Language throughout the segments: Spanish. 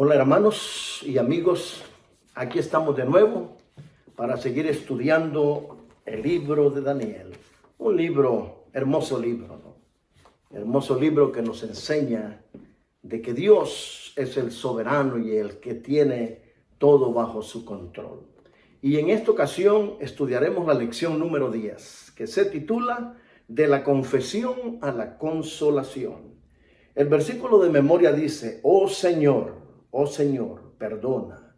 Hola hermanos y amigos, aquí estamos de nuevo para seguir estudiando el libro de Daniel. Un libro, hermoso libro, ¿no? Hermoso libro que nos enseña de que Dios es el soberano y el que tiene todo bajo su control. Y en esta ocasión estudiaremos la lección número 10, que se titula De la confesión a la consolación. El versículo de memoria dice: oh Señor, perdona.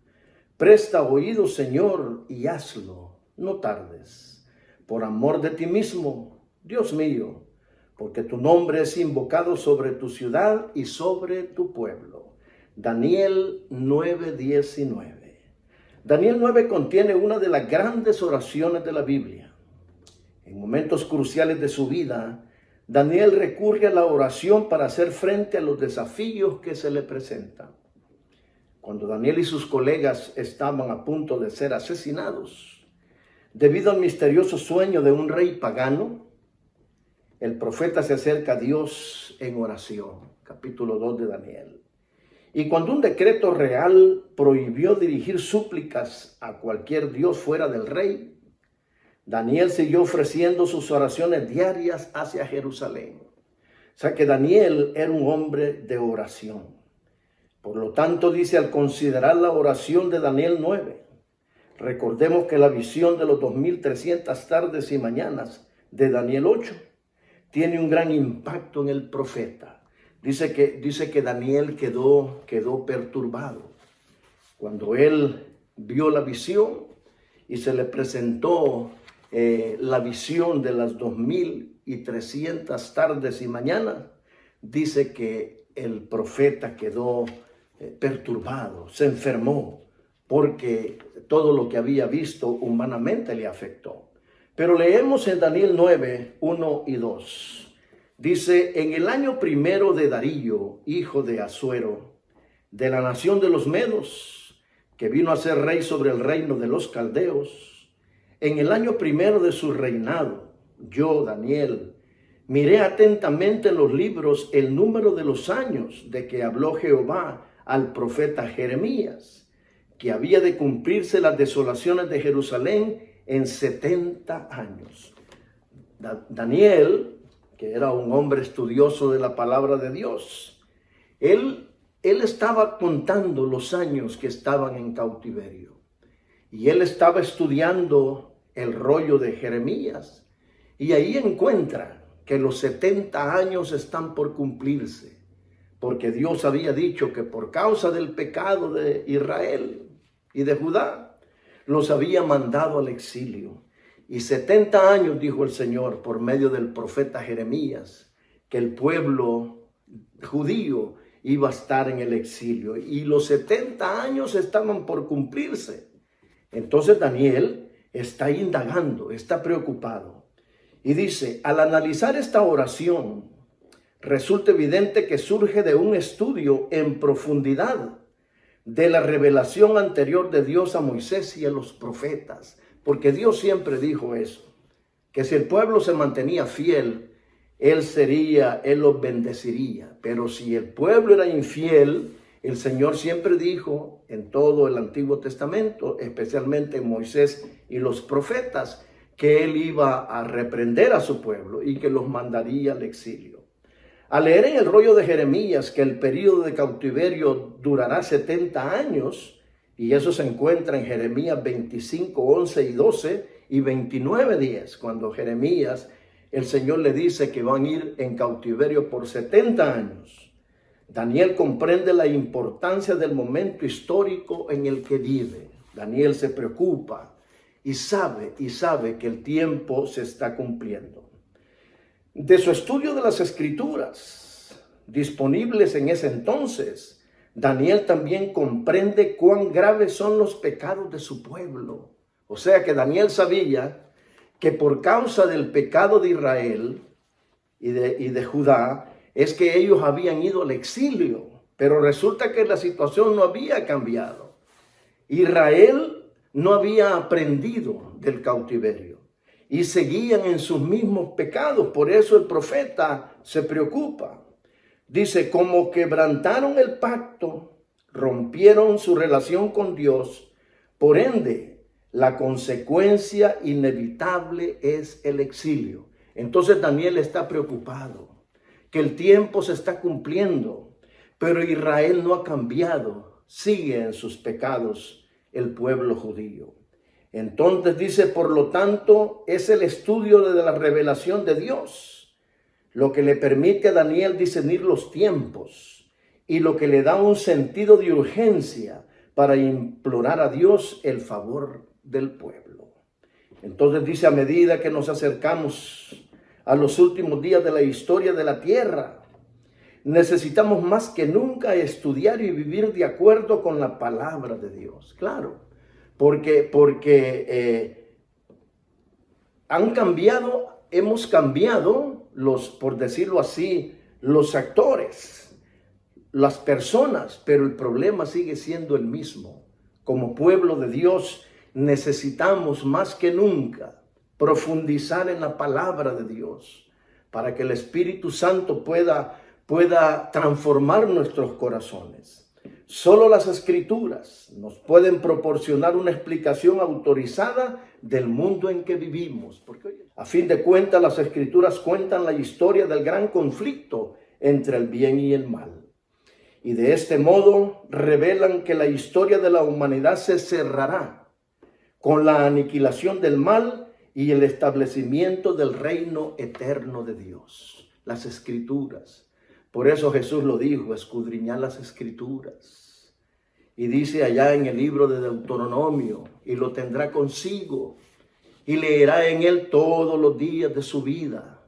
Presta oído, Señor, y hazlo, no tardes. Por amor de ti mismo, Dios mío, porque tu nombre es invocado sobre tu ciudad y sobre tu pueblo. Daniel 9:19. Daniel 9 contiene una de las grandes oraciones de la Biblia. En momentos cruciales de su vida, Daniel recurre a la oración para hacer frente a los desafíos que se le presentan. Cuando Daniel y sus colegas estaban a punto de ser asesinados, debido al misterioso sueño de un rey pagano, el profeta se acerca a Dios en oración. Capítulo 2 de Daniel. Y cuando un decreto real prohibió dirigir súplicas a cualquier dios fuera del rey, Daniel siguió ofreciendo sus oraciones diarias hacia Jerusalén. O sea que Daniel era un hombre de oración. Por lo tanto, dice, al considerar la oración de Daniel 9, recordemos que la visión de los 2300 tardes y mañanas de Daniel 8 tiene un gran impacto en el profeta. Dice que Daniel quedó perturbado cuando él vio la visión y se le presentó la visión de las 2300 tardes y mañanas. Dice que el profeta quedó perturbado, se enfermó, porque todo lo que había visto humanamente le afectó. Pero leemos en Daniel 9, 1 y 2. Dice: en el año primero de Darío, hijo de Asuero, de la nación de los Medos, que vino a ser rey sobre el reino de los caldeos, en el año primero de su reinado, yo, Daniel, miré atentamente en los libros el número de los años de que habló Jehová al profeta Jeremías, que había de cumplirse las desolaciones de Jerusalén en 70 años. Daniel, que era un hombre estudioso de la palabra de Dios, él estaba contando los años que estaban en cautiverio. Y él estaba estudiando el rollo de Jeremías. Y ahí encuentra que los 70 años están por cumplirse. Porque Dios había dicho que por causa del pecado de Israel y de Judá, los había mandado al exilio. Y 70 años, dijo el Señor por medio del profeta Jeremías, que el pueblo judío iba a estar en el exilio. Y los 70 años estaban por cumplirse. Entonces Daniel está indagando, está preocupado. Y dice: al analizar esta oración, resulta evidente que surge de un estudio en profundidad de la revelación anterior de Dios a Moisés y a los profetas. Porque Dios siempre dijo eso, que si el pueblo se mantenía fiel, Él los bendeciría. Pero si el pueblo era infiel, el Señor siempre dijo en todo el Antiguo Testamento, especialmente en Moisés y los profetas, que Él iba a reprender a su pueblo y que los mandaría al exilio. Al leer en el rollo de Jeremías que el periodo de cautiverio durará 70 años, y eso se encuentra en Jeremías 25, 11 y 12 y 29, 10, cuando Jeremías, el Señor le dice que van a ir en cautiverio por 70 años. Daniel comprende la importancia del momento histórico en el que vive. Daniel se preocupa y sabe que el tiempo se está cumpliendo. De su estudio de las Escrituras disponibles en ese entonces, Daniel también comprende cuán graves son los pecados de su pueblo. O sea que Daniel sabía que por causa del pecado de Israel y de Judá, es que ellos habían ido al exilio. Pero resulta que la situación no había cambiado. Israel no había aprendido del cautiverio y seguían en sus mismos pecados. Por eso el profeta se preocupa. Dice: como quebrantaron el pacto rompieron su relación con Dios. Por ende, la consecuencia inevitable es el exilio. Entonces Daniel está preocupado, que el tiempo se está cumpliendo, pero Israel no ha cambiado, sigue en sus pecados el pueblo judío. Entonces dice, por lo tanto, es el estudio de la revelación de Dios lo que le permite a Daniel discernir los tiempos y lo que le da un sentido de urgencia para implorar a Dios el favor del pueblo. Entonces dice, a medida que nos acercamos a los últimos días de la historia de la tierra, necesitamos más que nunca estudiar y vivir de acuerdo con la palabra de Dios. Claro, porque hemos cambiado por decirlo así, los actores, las personas, pero el problema sigue siendo el mismo. Como pueblo de Dios necesitamos más que nunca profundizar en la palabra de Dios para que el Espíritu Santo pueda transformar nuestros corazones. Solo las Escrituras nos pueden proporcionar una explicación autorizada del mundo en que vivimos. Porque, a fin de cuentas, las Escrituras cuentan la historia del gran conflicto entre el bien y el mal. Y de este modo revelan que la historia de la humanidad se cerrará con la aniquilación del mal y el establecimiento del reino eterno de Dios. Las Escrituras. Por eso Jesús lo dijo, escudriñad las Escrituras. Y dice allá en el libro de Deuteronomio, y lo tendrá consigo, y leerá en él todos los días de su vida,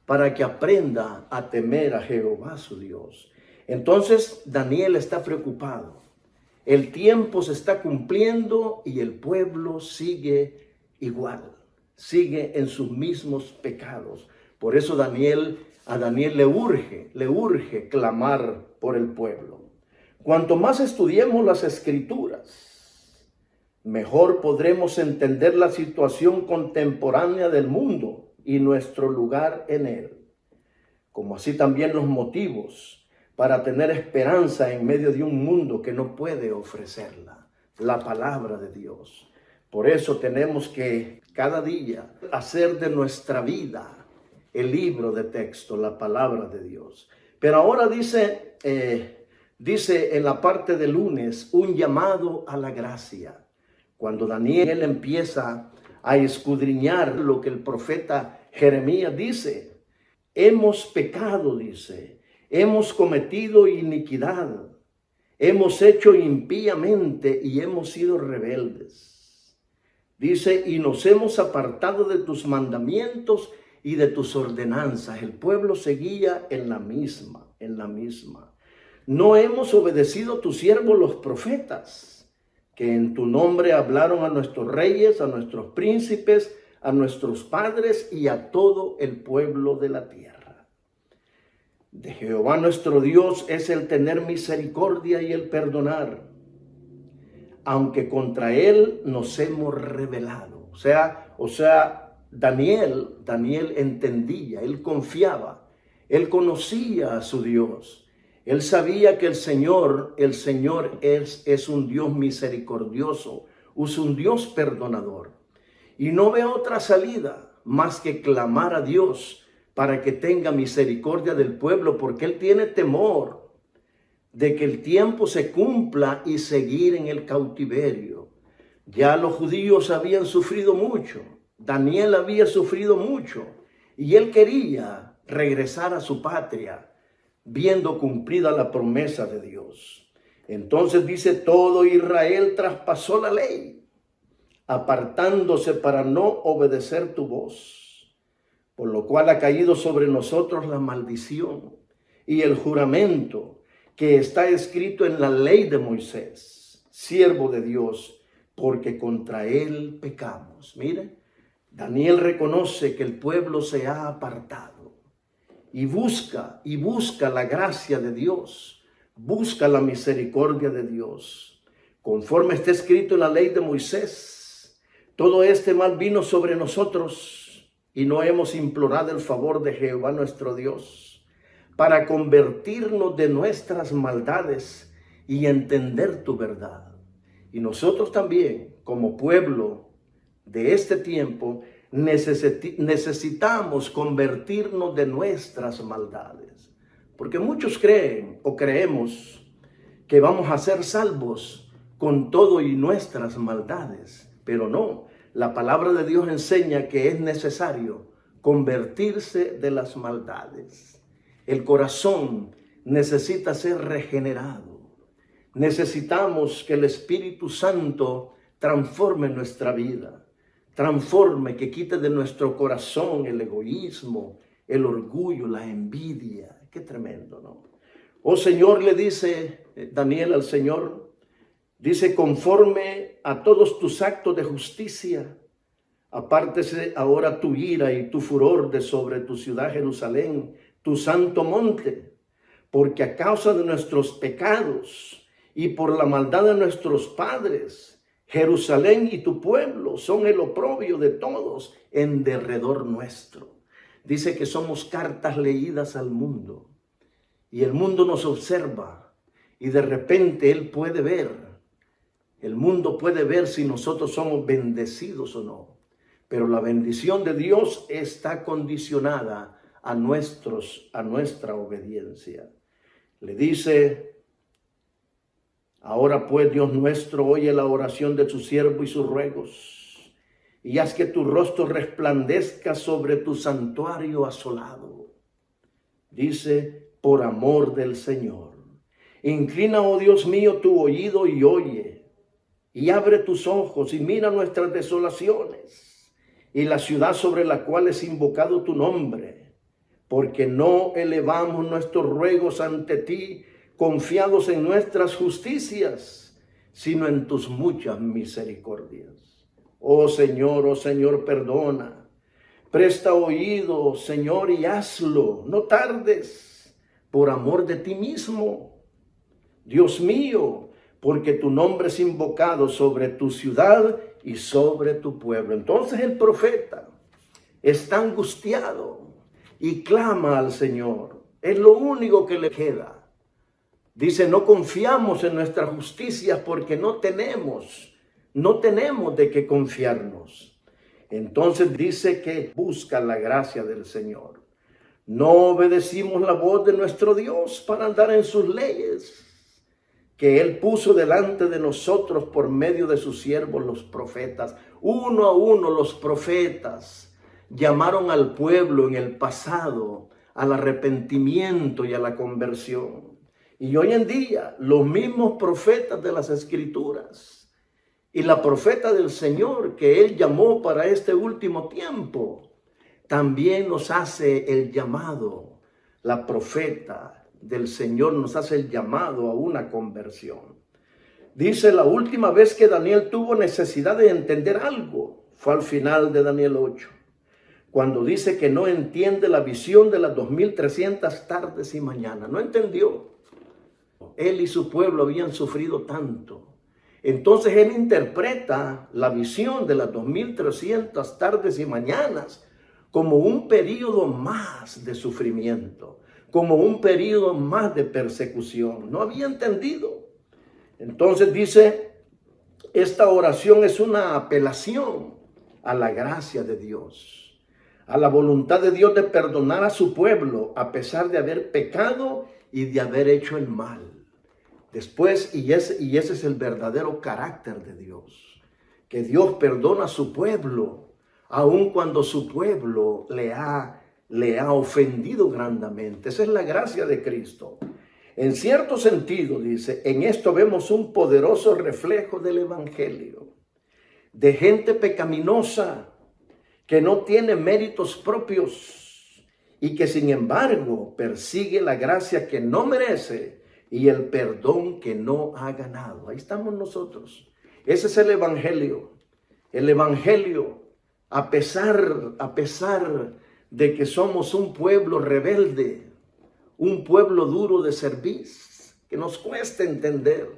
para que aprenda a temer a Jehová su Dios. Entonces Daniel está preocupado. El tiempo se está cumpliendo y el pueblo sigue igual, sigue en sus mismos pecados. Por eso a Daniel le urge clamar por el pueblo. Cuanto más estudiemos las Escrituras, mejor podremos entender la situación contemporánea del mundo y nuestro lugar en él, como así también los motivos para tener esperanza en medio de un mundo que no puede ofrecerla, la palabra de Dios. Por eso tenemos que cada día hacer de nuestra vida el libro de texto, la palabra de Dios. Pero ahora dice en la parte de lunes, un llamado a la gracia. Cuando Daniel empieza a escudriñar lo que el profeta Jeremías dice, hemos pecado, dice, hemos cometido iniquidad, hemos hecho impíamente y hemos sido rebeldes. Dice, y nos hemos apartado de tus mandamientos y de tus ordenanzas. El pueblo seguía en la misma. No hemos obedecido a tus siervos los profetas, que en tu nombre hablaron a nuestros reyes, a nuestros príncipes, a nuestros padres y a todo el pueblo de la tierra. De Jehová nuestro Dios es el tener misericordia y el perdonar, aunque contra él nos hemos rebelado. O sea, Daniel entendía, él confiaba, él conocía a su Dios. Él sabía que el Señor es un Dios misericordioso, es un Dios perdonador. Y no ve otra salida más que clamar a Dios para que tenga misericordia del pueblo, porque él tiene temor de que el tiempo se cumpla y seguir en el cautiverio. Ya los judíos habían sufrido mucho, Daniel había sufrido mucho, y él quería regresar a su patria, viendo cumplida la promesa de Dios. Entonces dice, todo Israel traspasó la ley, apartándose para no obedecer tu voz, por lo cual ha caído sobre nosotros la maldición y el juramento que está escrito en la ley de Moisés, siervo de Dios, porque contra él pecamos. Mire, Daniel reconoce que el pueblo se ha apartado. Y busca la gracia de Dios, busca la misericordia de Dios. Conforme está escrito en la ley de Moisés, todo este mal vino sobre nosotros y no hemos implorado el favor de Jehová nuestro Dios para convertirnos de nuestras maldades y entender tu verdad. Y nosotros también, como pueblo de este tiempo, necesitamos convertirnos de nuestras maldades. Porque muchos creen o creemos que vamos a ser salvos con todo y nuestras maldades. Pero no, la palabra de Dios enseña que es necesario convertirse de las maldades. El corazón necesita ser regenerado. Necesitamos que el Espíritu Santo transforme nuestra vida. Transforme, que quite de nuestro corazón el egoísmo, el orgullo, la envidia. Qué tremendo, ¿no? Oh Señor, le dice Daniel al Señor, dice, conforme a todos tus actos de justicia, apártese ahora tu ira y tu furor de sobre tu ciudad Jerusalén, tu santo monte, porque a causa de nuestros pecados y por la maldad de nuestros padres, Jerusalén y tu pueblo son el oprobio de todos en derredor nuestro. Dice que somos cartas leídas al mundo y el mundo nos observa y de repente él puede ver, el mundo puede ver si nosotros somos bendecidos o no. Pero la bendición de Dios está condicionada a nuestra obediencia. Le dice, ahora pues, Dios nuestro, oye la oración de tu siervo y sus ruegos, y haz que tu rostro resplandezca sobre tu santuario asolado. Dice, por amor del Señor. Inclina, oh Dios mío, tu oído y oye, y abre tus ojos y mira nuestras desolaciones, y la ciudad sobre la cual es invocado tu nombre, porque no elevamos nuestros ruegos ante ti, confiados en nuestras justicias, sino en tus muchas misericordias. Oh Señor, perdona. Presta oído, Señor, y hazlo. No tardes, por amor de ti mismo. Dios mío, porque tu nombre es invocado sobre tu ciudad y sobre tu pueblo. Entonces el profeta está angustiado y clama al Señor. Es lo único que le queda. Dice, no confiamos en nuestra justicia porque no tenemos de qué confiarnos. Entonces dice que busca la gracia del Señor. No obedecimos la voz de nuestro Dios para andar en sus leyes, que Él puso delante de nosotros por medio de sus siervos los profetas. Uno a uno los profetas llamaron al pueblo en el pasado al arrepentimiento y a la conversión. Y hoy en día los mismos profetas de las Escrituras y la profeta del Señor que Él llamó para este último tiempo, también nos hace el llamado. La profeta del Señor nos hace el llamado a una conversión. Dice, la última vez que Daniel tuvo necesidad de entender algo fue al final de Daniel 8, cuando dice que no entiende la visión de las 2300 tardes y mañanas. No entendió. Él y su pueblo habían sufrido tanto. Entonces él interpreta la visión de las 2300 tardes y mañanas como un periodo más de sufrimiento, como un periodo más de persecución. No había entendido. Entonces dice, esta oración es una apelación a la gracia de Dios, a la voluntad de Dios de perdonar a su pueblo a pesar de haber pecado y de haber hecho el mal. Después, y ese es el verdadero carácter de Dios, que Dios perdona a su pueblo, aun cuando su pueblo le ha ofendido grandemente. Esa es la gracia de Cristo. En cierto sentido, dice, en esto vemos un poderoso reflejo del Evangelio, de gente pecaminosa que no tiene méritos propios y que sin embargo persigue la gracia que no merece y el perdón que no ha ganado. Ahí estamos nosotros. Ese es el Evangelio. El Evangelio, a pesar de que somos un pueblo rebelde, un pueblo duro de cerviz, que nos cuesta entender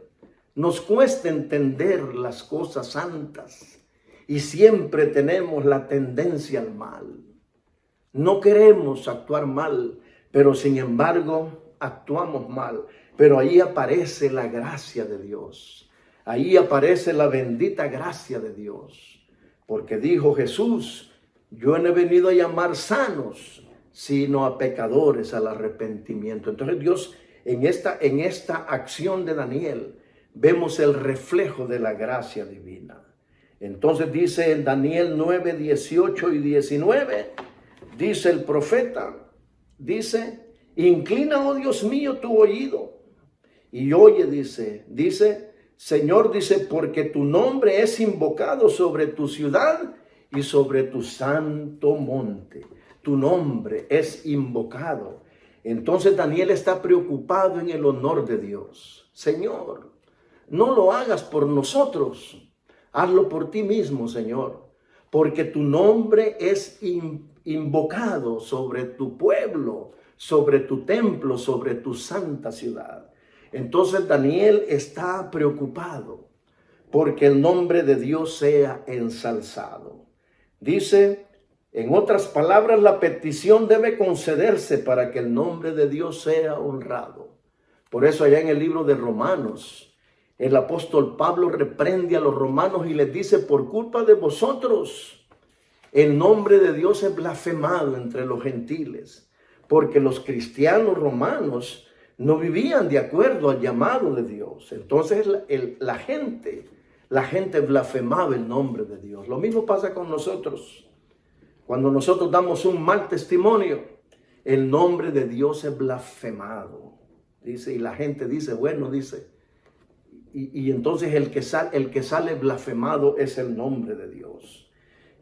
las cosas santas y siempre tenemos la tendencia al mal. No queremos actuar mal, pero sin embargo actuamos mal. Pero ahí aparece la gracia de Dios. Ahí aparece la bendita gracia de Dios. Porque dijo Jesús, yo no he venido a llamar sanos, sino a pecadores al arrepentimiento. Entonces Dios, en esta acción de Daniel, vemos el reflejo de la gracia divina. Entonces dice en Daniel 9, 18 y 19, dice el profeta, dice, inclina, oh Dios mío, tu oído y oye, dice, Señor, dice, porque tu nombre es invocado sobre tu ciudad y sobre tu santo monte. Tu nombre es invocado. Entonces Daniel está preocupado en el honor de Dios. Señor, no lo hagas por nosotros, hazlo por ti mismo, Señor, porque tu nombre es invocado sobre tu pueblo, sobre tu templo, sobre tu santa ciudad. Entonces Daniel está preocupado porque el nombre de Dios sea ensalzado. Dice, en otras palabras, la petición debe concederse para que el nombre de Dios sea honrado. Por eso allá en el libro de Romanos, el apóstol Pablo reprende a los romanos y les dice, por culpa de vosotros, el nombre de Dios es blasfemado entre los gentiles, porque los cristianos romanos no vivían de acuerdo al llamado de Dios. Entonces la gente blasfemaba el nombre de Dios. Lo mismo pasa con nosotros. Cuando nosotros damos un mal testimonio, el nombre de Dios es blasfemado. Dice, y la gente dice, bueno, dice, y entonces el que sale blasfemado es el nombre de Dios.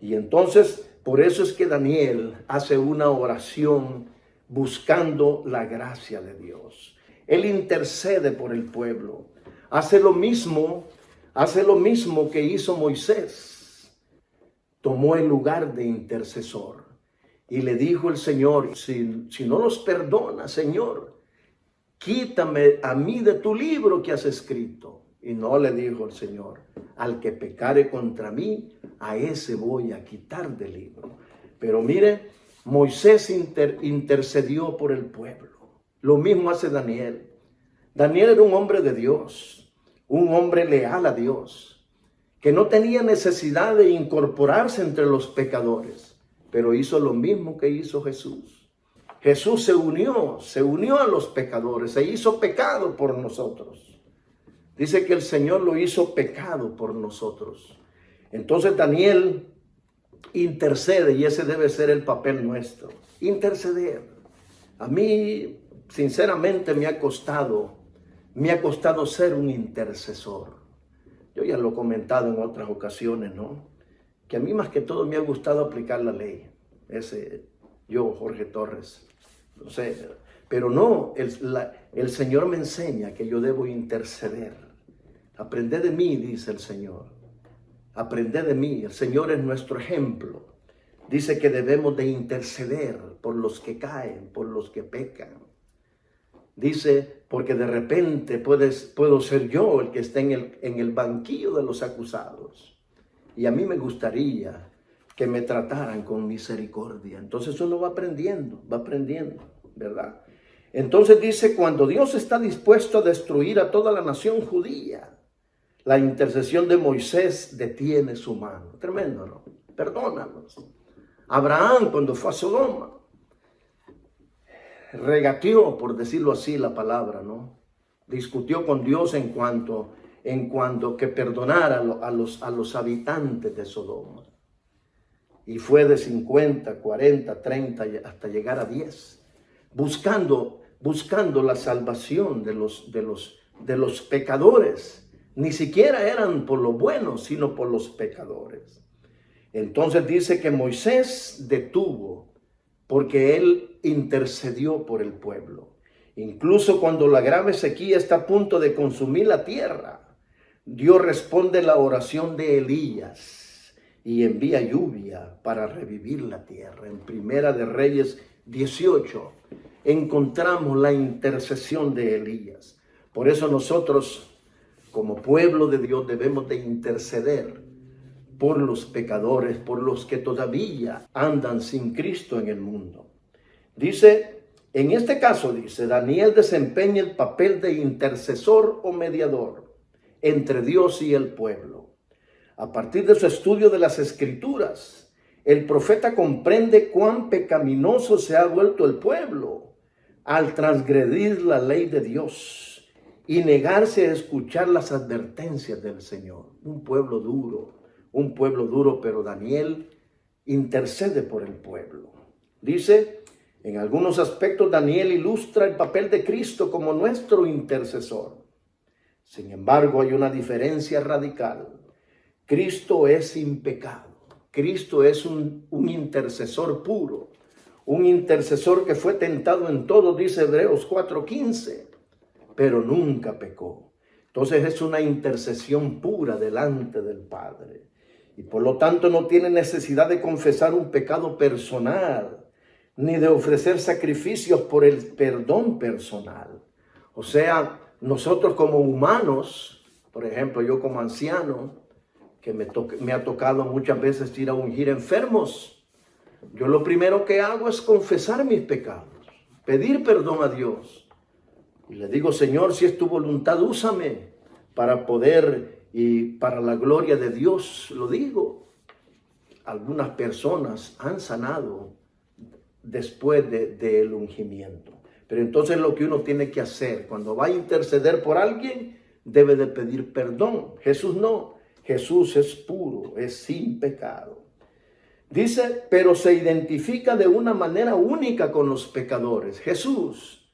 Y entonces, por eso es que Daniel hace una oración buscando la gracia de Dios. Él intercede por el pueblo. Hace lo mismo que hizo Moisés. Tomó el lugar de intercesor. Y le dijo el Señor, si no los perdona, Señor, quítame a mí de tu libro que has escrito. Y no, le dijo el Señor, al que pecare contra mí, a ese voy a quitar del libro. Pero mire, Moisés intercedió por el pueblo. Lo mismo hace Daniel. Daniel era un hombre de Dios, un hombre leal a Dios, que no tenía necesidad de incorporarse entre los pecadores, pero hizo lo mismo que hizo Jesús. Jesús se unió a los pecadores, se hizo pecado por nosotros. Dice que el Señor lo hizo pecado por nosotros. Entonces Daniel intercede, y ese debe ser el papel nuestro, interceder. A mí, sinceramente, me ha costado ser un intercesor. Yo ya lo he comentado en otras ocasiones, ¿no? Que a mí más que todo me ha gustado aplicar la ley. Yo, Jorge Torres, no sé, pero no, el Señor me enseña que yo debo interceder. Aprended de mí, dice el Señor. Aprended de mí, el Señor es nuestro ejemplo. Dice que debemos de interceder por los que caen, por los que pecan. Dice, porque de repente puedo ser yo el que esté en el banquillo de los acusados. Y a mí me gustaría que me trataran con misericordia. Entonces uno va aprendiendo, ¿verdad? Entonces dice, cuando Dios está dispuesto a destruir a toda la nación judía, la intercesión de Moisés detiene su mano. Tremendo, ¿no? Perdónanos. Abraham, cuando fue a Sodoma, regateó, por decirlo así, la palabra, ¿no? Discutió con Dios en cuanto que perdonara a los habitantes de Sodoma. Y fue de 50, 40, 30 hasta llegar a 10, buscando la salvación de los pecadores. Ni siquiera eran por los buenos, sino por los pecadores. Entonces dice que Moisés detuvo, porque él intercedió por el pueblo. Incluso cuando la grave sequía está a punto de consumir la tierra, Dios responde la oración de Elías y envía lluvia para revivir la tierra. En Primera de Reyes 18 encontramos la intercesión de Elías. Por eso nosotros, como pueblo de Dios, debemos de interceder por los pecadores, por los que todavía andan sin Cristo en el mundo. Dice En este caso, dice, Daniel desempeña el papel de intercesor o mediador entre Dios y el pueblo. A partir de su estudio de las Escrituras, el profeta comprende cuán pecaminoso se ha vuelto el pueblo al transgredir la ley de Dios y negarse a escuchar las advertencias del Señor. Un pueblo duro, pero Daniel intercede por el pueblo. Dice, en algunos aspectos Daniel ilustra el papel de Cristo como nuestro intercesor. Sin embargo, hay una diferencia radical. Cristo es sin pecado. Cristo es un intercesor puro. Un intercesor que fue tentado en todo, dice Hebreos 4:15, pero nunca pecó. Entonces es una intercesión pura delante del Padre. Y por lo tanto no tiene necesidad de confesar un pecado personal, ni de ofrecer sacrificios por el perdón personal. O sea, nosotros como humanos, por ejemplo, yo como anciano, que me ha tocado muchas veces ir a ungir enfermos, yo lo primero que hago es confesar mis pecados, pedir perdón a Dios. Y le digo, Señor, si es tu voluntad, úsame para poder y para la gloria de Dios, lo digo. Algunas personas han sanado después del ungimiento. Pero entonces lo que uno tiene que hacer cuando va a interceder por alguien, debe de pedir perdón. Jesús no. Jesús es puro, es sin pecado. Dice, pero se identifica de una manera única con los pecadores. Jesús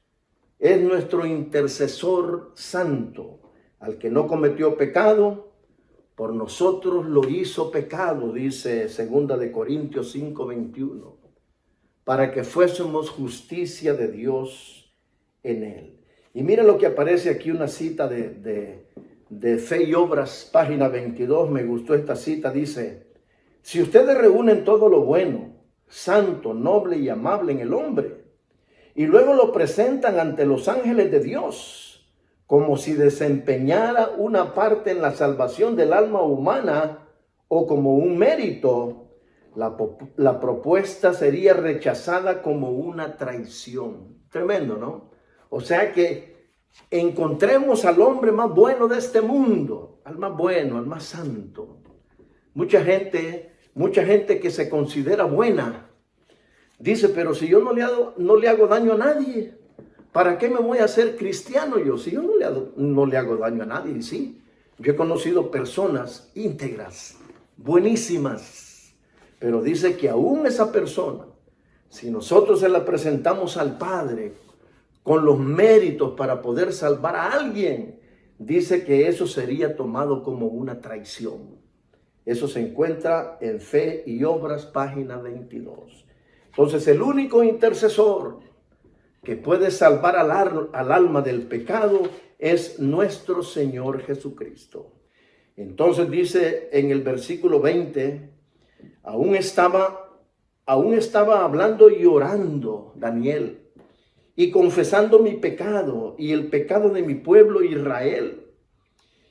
es nuestro intercesor santo, al que no cometió pecado, por nosotros lo hizo pecado, dice 2 de Corintios 5:21, para que fuésemos justicia de Dios en él. Y mira lo que aparece aquí, una cita de Fe y Obras, página 22, me gustó esta cita, dice, si ustedes reúnen todo lo bueno, santo, noble y amable en el hombre, y luego lo presentan ante los ángeles de Dios, como si desempeñara una parte en la salvación del alma humana o como un mérito, la propuesta sería rechazada como una traición. Tremendo, ¿no? O sea que encontremos al hombre más bueno de este mundo, al más bueno, al más santo. Mucha gente que se considera buena, dice, pero si yo no le hago daño a nadie, ¿para qué me voy a hacer cristiano yo? Si yo no le hago daño a nadie, sí. Yo he conocido personas íntegras, buenísimas, pero dice que aún esa persona, si nosotros se la presentamos al Padre con los méritos para poder salvar a alguien, dice que eso sería tomado como una traición. Eso se encuentra en Fe y Obras, página 22. Entonces, el único intercesor que puede salvar al alma del pecado es nuestro Señor Jesucristo. Entonces dice en el versículo 20, aún estaba hablando y orando Daniel, y confesando mi pecado y el pecado de mi pueblo Israel.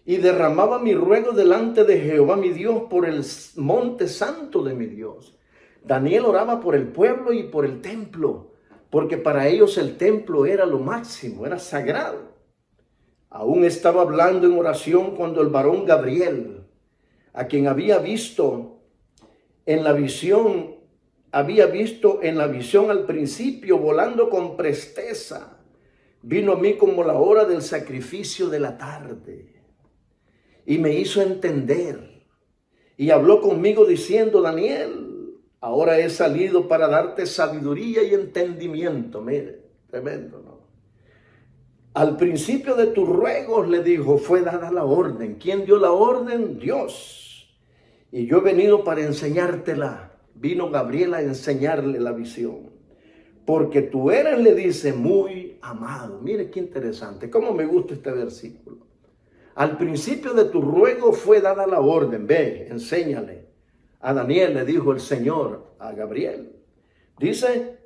Y derramaba mi ruego delante de Jehová mi Dios por el monte santo de mi Dios. Daniel oraba por el pueblo y por el templo, porque para ellos el templo era lo máximo, era sagrado. Aún estaba hablando en oración cuando el varón Gabriel, a quien había visto en la visión al principio, volando con presteza, vino a mí como la hora del sacrificio de la tarde y me hizo entender y habló conmigo diciendo, Daniel, ahora he salido para darte sabiduría y entendimiento. Mire, tremendo, ¿no? Al principio de tus ruegos, le dijo, fue dada la orden. ¿Quién dio la orden? Dios. Y yo he venido para enseñártela. Vino Gabriel a enseñarle la visión. Porque tú eres, le dice, muy amado. Mire qué interesante. Cómo me gusta este versículo. Al principio de tu ruego fue dada la orden. Ve, enséñale. A Daniel le dijo el Señor a Gabriel. Dice,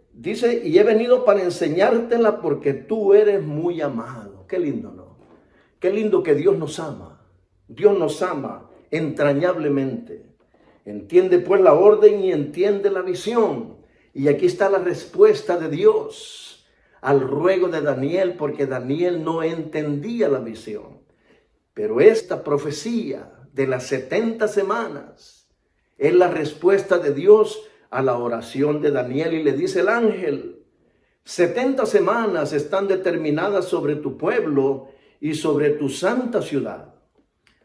y he venido para enseñártela porque tú eres muy amado. Qué lindo, ¿no? Qué lindo que Dios nos ama. Dios nos ama entrañablemente. Entiende pues la orden y entiende la visión. Y aquí está la respuesta de Dios al ruego de Daniel, porque Daniel no entendía la visión. Pero esta profecía de las 70 semanas es la respuesta de Dios a la oración de Daniel. Y le dice el ángel: 70 semanas están determinadas sobre tu pueblo y sobre tu santa ciudad,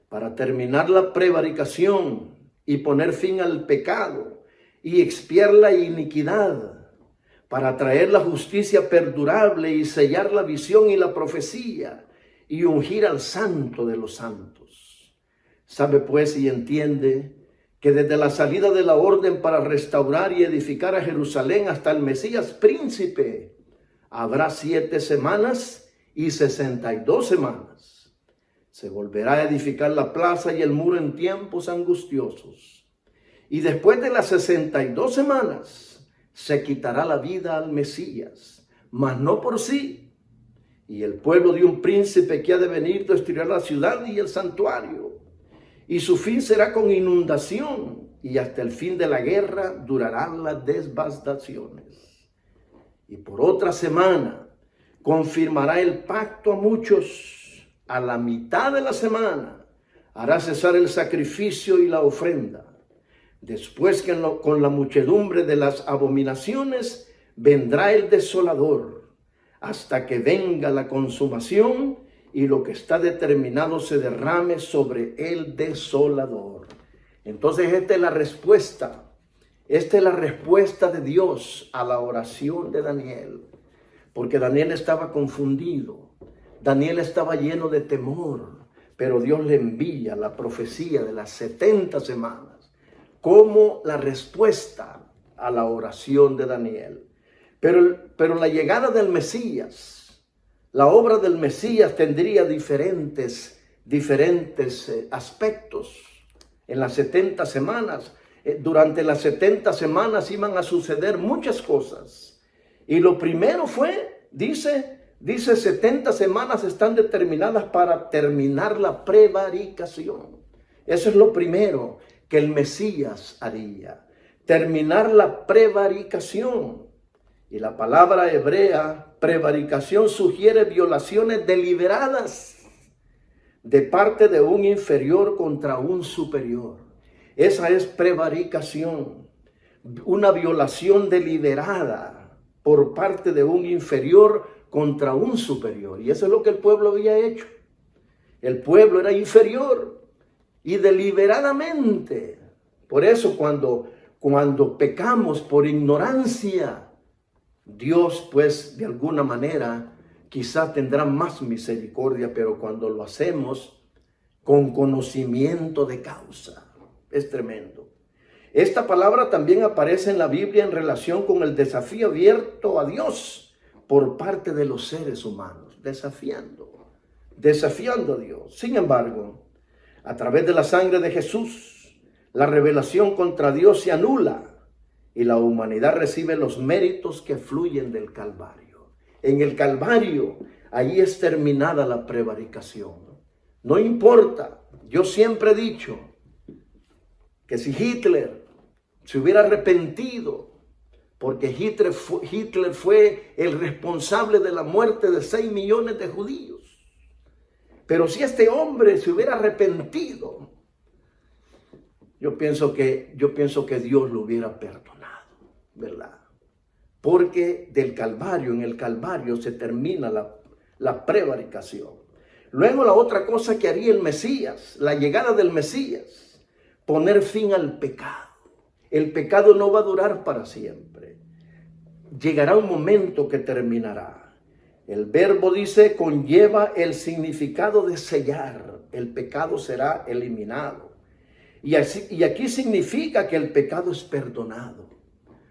para terminar la prevaricación y poner fin al pecado y expiar la iniquidad, para traer la justicia perdurable y sellar la visión y la profecía y ungir al santo de los santos. Sabe pues y entiende que desde la salida de la orden para restaurar y edificar a Jerusalén hasta el Mesías príncipe, habrá 7 semanas y 62 semanas. Se volverá a edificar la plaza y el muro en tiempos angustiosos. Y después de las 62 semanas, se quitará la vida al Mesías, mas no por sí. Y el pueblo de un príncipe que ha de venir destruirá la ciudad y el santuario. Y su fin será con inundación, y hasta el fin de la guerra durarán las devastaciones. Y por otra semana confirmará el pacto a muchos. A la mitad de la semana hará cesar el sacrificio y la ofrenda. Después que con la muchedumbre de las abominaciones vendrá el desolador, hasta que venga la consumación y lo que está determinado se derrame sobre el desolador. Entonces esta es la respuesta. Esta es la respuesta de Dios a la oración de Daniel. Porque Daniel estaba confundido. Daniel estaba lleno de temor. Pero Dios le envía la profecía de las 70 semanas como la respuesta a la oración de Daniel. Pero la llegada del Mesías, la obra del Mesías tendría diferentes aspectos. En las 70 semanas, durante las 70 semanas iban a suceder muchas cosas. Y lo primero fue, dice 70 semanas están determinadas para terminar la prevaricación. Eso es lo primero que el Mesías haría, terminar la prevaricación. Y la palabra hebrea prevaricación sugiere violaciones deliberadas de parte de un inferior contra un superior. Esa es prevaricación, una violación deliberada por parte de un inferior contra un superior. Y eso es lo que el pueblo había hecho. El pueblo era inferior y deliberadamente. Por eso cuando pecamos por ignorancia, Dios pues de alguna manera quizá tendrá más misericordia, pero cuando lo hacemos con conocimiento de causa, es tremendo. Esta palabra también aparece en la Biblia en relación con el desafío abierto a Dios por parte de los seres humanos, desafiando a Dios. Sin embargo, a través de la sangre de Jesús, la revelación contra Dios se anula y la humanidad recibe los méritos que fluyen del Calvario. En el Calvario, allí es terminada la prevaricación. No importa, yo siempre he dicho que si Hitler se hubiera arrepentido, porque Hitler fue el responsable de la muerte de 6 millones de judíos. Pero si este hombre se hubiera arrepentido, yo pienso que Dios lo hubiera perdonado, ¿verdad? Porque en el Calvario se termina la prevaricación. Luego la otra cosa que haría el Mesías, la llegada del Mesías, poner fin al pecado. El pecado no va a durar para siempre. Llegará un momento que terminará. El verbo dice, conlleva el significado de sellar. El pecado será eliminado. Y aquí significa que el pecado es perdonado.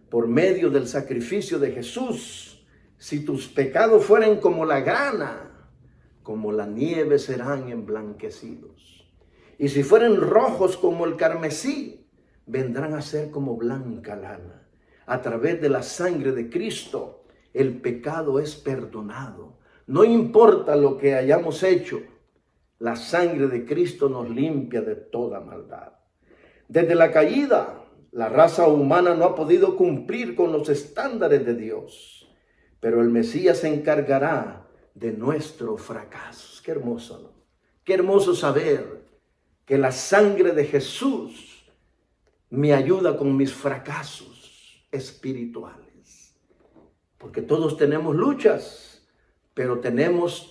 Por medio del sacrificio de Jesús, si tus pecados fueren como la grana, como la nieve serán emblanquecidos. Y si fueren rojos como el carmesí, vendrán a ser como blanca lana. A través de la sangre de Cristo, el pecado es perdonado. No importa lo que hayamos hecho, la sangre de Cristo nos limpia de toda maldad. Desde la caída, la raza humana no ha podido cumplir con los estándares de Dios. pero el Mesías se encargará de nuestros fracasos. Qué hermoso, ¿no? Qué hermoso saber que la sangre de Jesús me ayuda con mis fracasos espirituales. Porque todos tenemos luchas, pero tenemos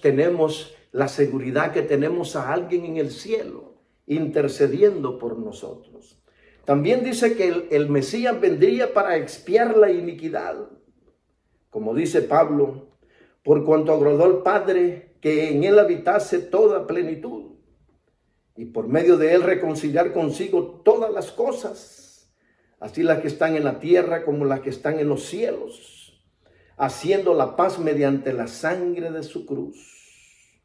la seguridad que tenemos a alguien en el cielo intercediendo por nosotros. También dice que el Mesías vendría para expiar la iniquidad. Como dice Pablo, por cuanto agradó al Padre que en él habitase toda plenitud, y por medio de él reconciliar consigo todas las cosas, así las que están en la tierra como las que están en los cielos, haciendo la paz mediante la sangre de su cruz.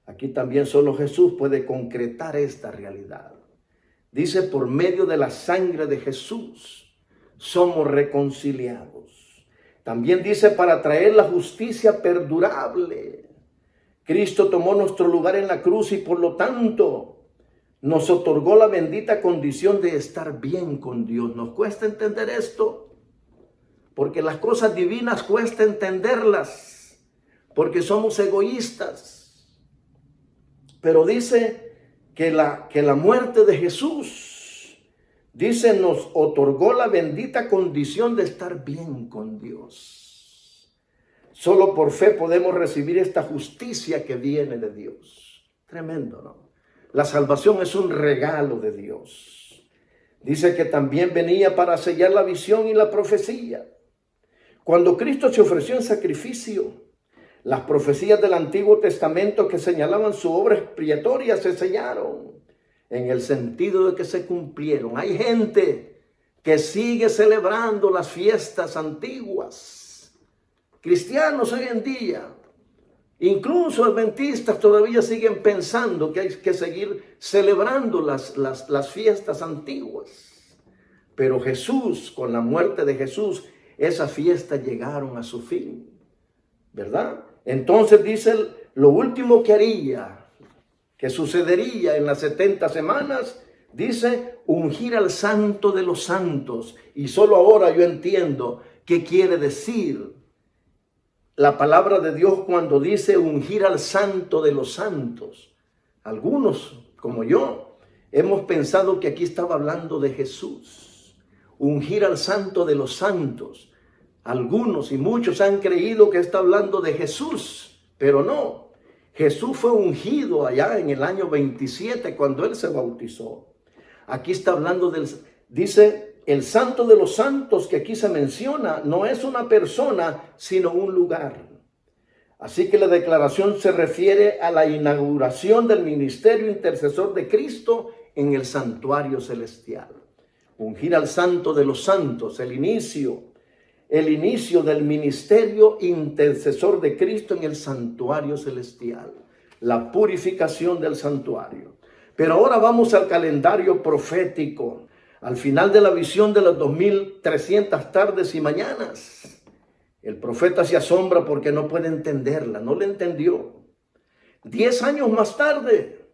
Aquí también solo Jesús puede concretar esta realidad. Dice, por medio de la sangre de Jesús somos reconciliados. También dice, para traer la justicia perdurable. Cristo tomó nuestro lugar en la cruz y por lo tanto nos otorgó la bendita condición de estar bien con Dios. ¿Nos cuesta entender esto? Porque las cosas divinas cuesta entenderlas, porque somos egoístas. Pero dice que la muerte de Jesús, dice, nos otorgó la bendita condición de estar bien con Dios. Solo por fe podemos recibir esta justicia que viene de Dios. Tremendo, ¿no? La salvación es un regalo de Dios. Dice que también venía para sellar la visión y la profecía. Cuando Cristo se ofreció en sacrificio, las profecías del Antiguo Testamento que señalaban su obra expiatoria se sellaron en el sentido de que se cumplieron. Hay gente que sigue celebrando las fiestas antiguas. Cristianos hoy en día, incluso adventistas, todavía siguen pensando que hay que seguir celebrando las fiestas antiguas. Pero Jesús, con la muerte de Jesús, esas fiestas llegaron a su fin, ¿verdad? Entonces dice, lo último que haría, que sucedería en las 70 semanas, dice, ungir al Santo de los Santos. Y solo ahora yo entiendo qué quiere decir la palabra de Dios cuando dice ungir al Santo de los Santos. Algunos, como yo, hemos pensado que aquí estaba hablando de Jesús. Ungir al Santo de los Santos. Algunos y muchos han creído que está hablando de Jesús, pero no. Jesús fue ungido allá en el año 27 cuando él se bautizó. Aquí está hablando dice, el Santo de los Santos que aquí se menciona no es una persona, sino un lugar. Así que la declaración se refiere a la inauguración del ministerio intercesor de Cristo en el santuario celestial. Ungir al Santo de los Santos, el inicio del ministerio intercesor de Cristo en el santuario celestial, la purificación del santuario. Pero ahora vamos al calendario profético, al final de la visión de las 2300 tardes y mañanas. El profeta se asombra porque no puede entenderla, no la entendió. 10 años más tarde,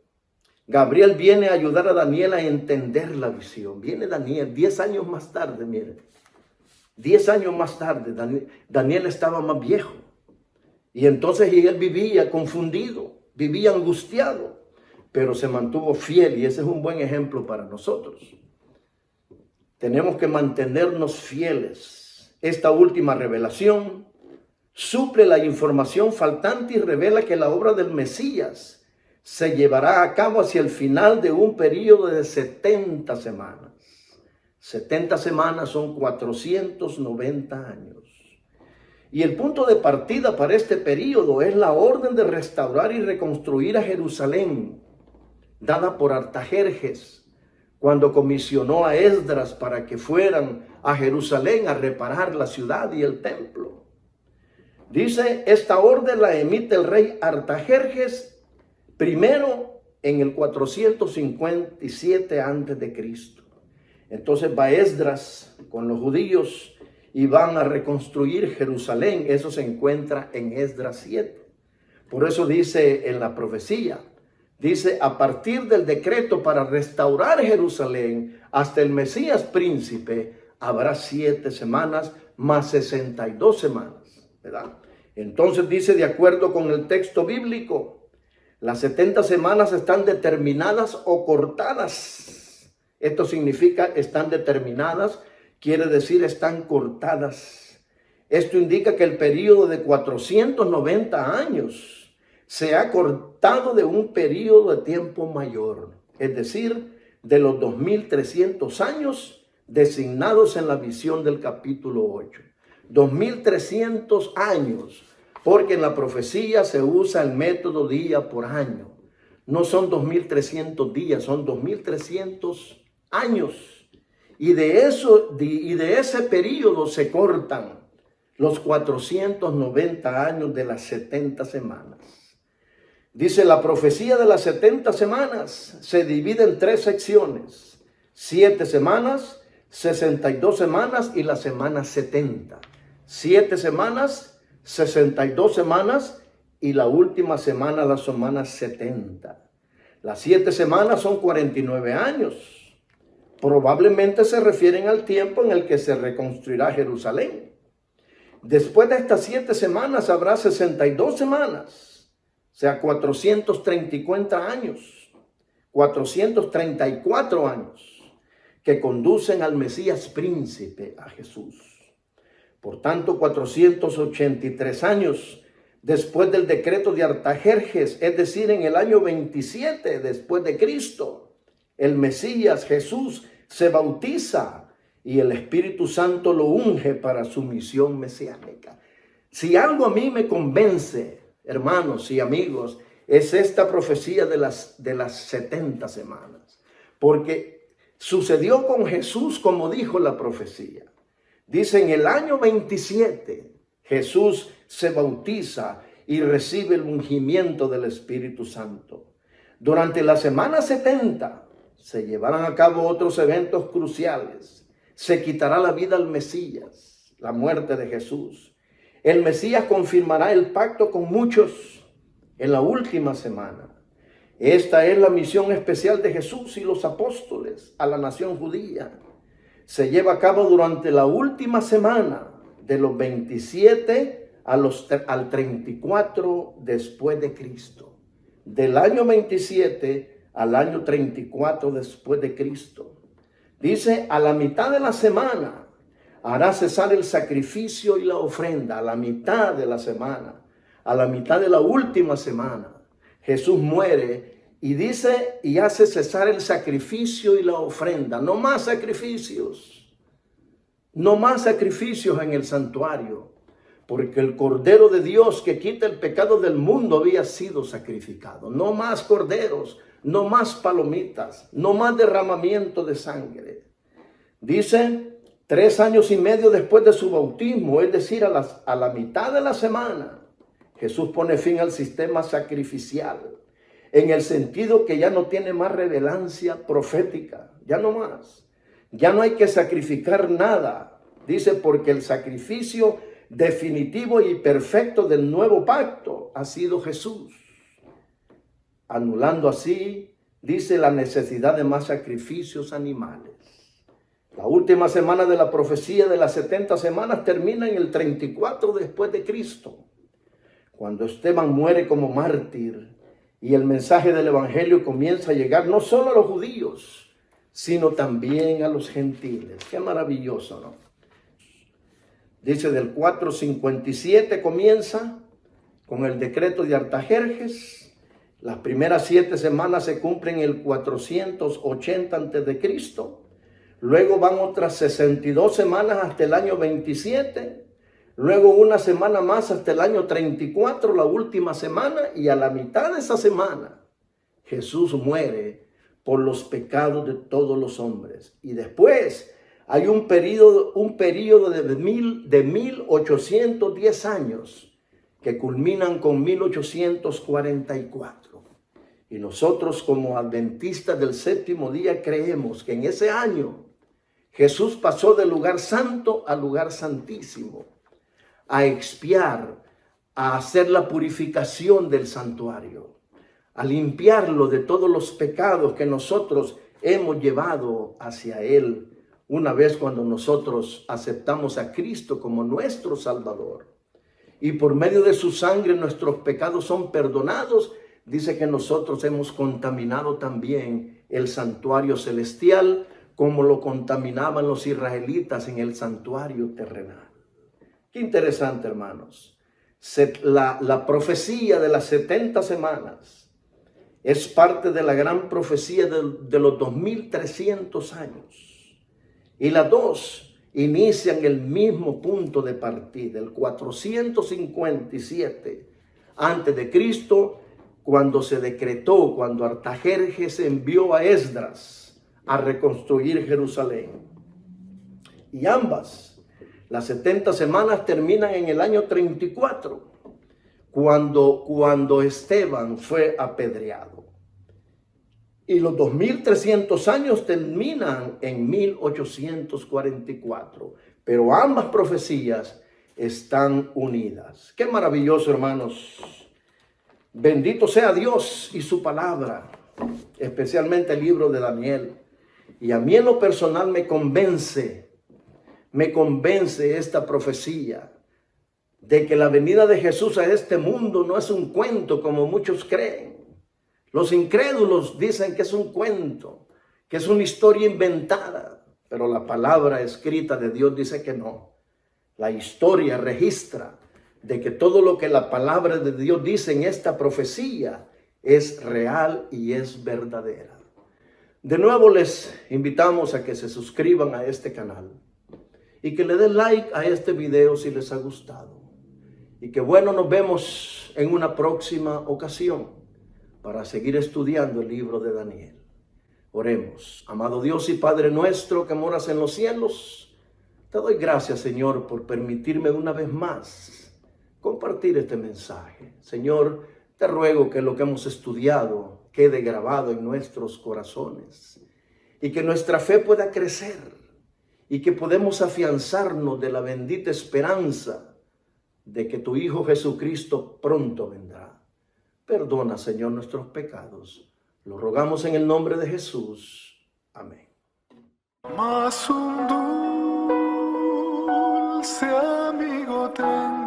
Gabriel viene a ayudar a Daniel a entender la visión. Viene Daniel 10 años más tarde, miren. 10 años más tarde, Daniel estaba más viejo. Y entonces él vivía confundido, vivía angustiado, pero se mantuvo fiel y ese es un buen ejemplo para nosotros. Tenemos que mantenernos fieles. Esta última revelación suple la información faltante y revela que la obra del Mesías se llevará a cabo hacia el final de un periodo de 70 semanas. 70 semanas son 490 años. Y el punto de partida para este periodo es la orden de restaurar y reconstruir a Jerusalén, dada por Artajerjes, cuando comisionó a Esdras para que fueran a Jerusalén a reparar la ciudad y el templo. Dice, esta orden la emite el rey Artajerjes primero en el 457 a.C. Entonces va Esdras con los judíos y van a reconstruir Jerusalén. Eso se encuentra en Esdras 7. Por eso dice en la profecía, dice, a partir del decreto para restaurar Jerusalén hasta el Mesías príncipe, habrá 7 semanas más 62 semanas, ¿verdad? Entonces dice, de acuerdo con el texto bíblico, las 70 semanas están determinadas o cortadas. Esto significa están determinadas, quiere decir están cortadas. Esto indica que el periodo de 490 años se ha cortado de un periodo de tiempo mayor, es decir, de los 2300 años designados en la visión del capítulo 8. 2300 años, porque en la profecía se usa el método día por año. No son 2300 días, son 2300 años. Y de ese periodo se cortan los 490 años de las 70 semanas. Dice, la profecía de las 70 semanas se divide en 3 secciones: 7 semanas, 62 semanas y la semana 70. 7 semanas, 62 semanas y la última semana, la semana 70. Las 7 semanas son 49 años. Probablemente se refieren al tiempo en el que se reconstruirá Jerusalén. Después de estas 7 semanas habrá 62 semanas, o sea, 434 años, que conducen al Mesías príncipe, a Jesús. Por tanto, 483 años después del decreto de Artajerjes, es decir, en el año 27 después de Cristo, el Mesías Jesús se bautiza y el Espíritu Santo lo unge para su misión mesiánica. Si algo a mí me convence, hermanos y amigos, es esta profecía de las 70 semanas, porque sucedió con Jesús como dijo la profecía. Dice, en el año 27, Jesús se bautiza y recibe el ungimiento del Espíritu Santo. Durante la semana 70 se llevarán a cabo otros eventos cruciales. Se quitará la vida al Mesías, la muerte de Jesús. El Mesías confirmará el pacto con muchos en la última semana. Esta es la misión especial de Jesús y los apóstoles a la nación judía. Se lleva a cabo durante la última semana de los 27 al 34 después de Cristo. Del año 27 al año 34 después de Cristo. Dice, a la mitad de la semana hará cesar el sacrificio y la ofrenda. A la mitad de la semana, a la mitad de la última semana, Jesús muere y dice, y hace cesar el sacrificio y la ofrenda. No más sacrificios. No más sacrificios en el santuario. Porque el Cordero de Dios que quita el pecado del mundo había sido sacrificado. No más corderos, no más palomitas, no más derramamiento de sangre. Dice, 3 años y medio después de su bautismo, es decir, a la mitad de la semana, Jesús pone fin al sistema sacrificial, en el sentido que ya no tiene más revelancia profética, ya no más. Ya no hay que sacrificar nada, dice, porque el sacrificio definitivo y perfecto del nuevo pacto ha sido Jesús, anulando así, dice, la necesidad de más sacrificios animales. La última semana de la profecía de las 70 semanas termina en el 34 después de Cristo, cuando Esteban muere como mártir y el mensaje del evangelio comienza a llegar no solo a los judíos, sino también a los gentiles. Qué maravilloso, ¿no? Dice, del 457 comienza con el decreto de Artajerjes. Las primeras 7 semanas se cumplen en el 480 antes de Cristo. Luego van otras 62 semanas hasta el año 27. Luego una semana más hasta el año 34, la última semana. Y a la mitad de esa semana, Jesús muere por los pecados de todos los hombres. Y después hay un periodo de 1810 años que culminan con 1844. Y nosotros como adventistas del séptimo día creemos que en ese año Jesús pasó del lugar santo al lugar santísimo, a expiar, a hacer la purificación del santuario, a limpiarlo de todos los pecados que nosotros hemos llevado hacia Él una vez cuando nosotros aceptamos a Cristo como nuestro Salvador. y por medio de su sangre nuestros pecados son perdonados, dice que nosotros hemos contaminado también el santuario celestial como lo contaminaban los israelitas en el santuario terrenal. Qué interesante, hermanos. La profecía de las 70 semanas es parte de la gran profecía de los 2300 años. Y las dos inician el mismo punto de partida, el 457 antes de Cristo, cuando se decretó, cuando Artajerjes envió a Esdras a reconstruir Jerusalén. Y ambas, las 70 semanas, terminan en el año 34, cuando Esteban fue apedreado. Y los 2300 años terminan en 1844. Pero ambas profecías están unidas. Qué maravilloso, hermanos. Bendito sea Dios y su palabra, especialmente el libro de Daniel. Y a mí en lo personal me convence esta profecía de que la venida de Jesús a este mundo no es un cuento como muchos creen. Los incrédulos dicen que es un cuento, que es una historia inventada, pero la palabra escrita de Dios dice que no. La historia registra de que todo lo que la palabra de Dios dice en esta profecía es real y es verdadera. De nuevo les invitamos a que se suscriban a este canal y que le den like a este video si les ha gustado. Y que bueno, nos vemos en una próxima ocasión para seguir estudiando el libro de Daniel. Oremos. Amado Dios y Padre nuestro que moras en los cielos, te doy gracias, Señor, por permitirme una vez más compartir este mensaje. Señor, te ruego que lo que hemos estudiado quede grabado en nuestros corazones y que nuestra fe pueda crecer y que podemos afianzarnos de la bendita esperanza de que tu Hijo Jesucristo pronto vendrá. Perdona, Señor, nuestros pecados. Lo rogamos en el nombre de Jesús. Amén. Más un dulce amigo tengo.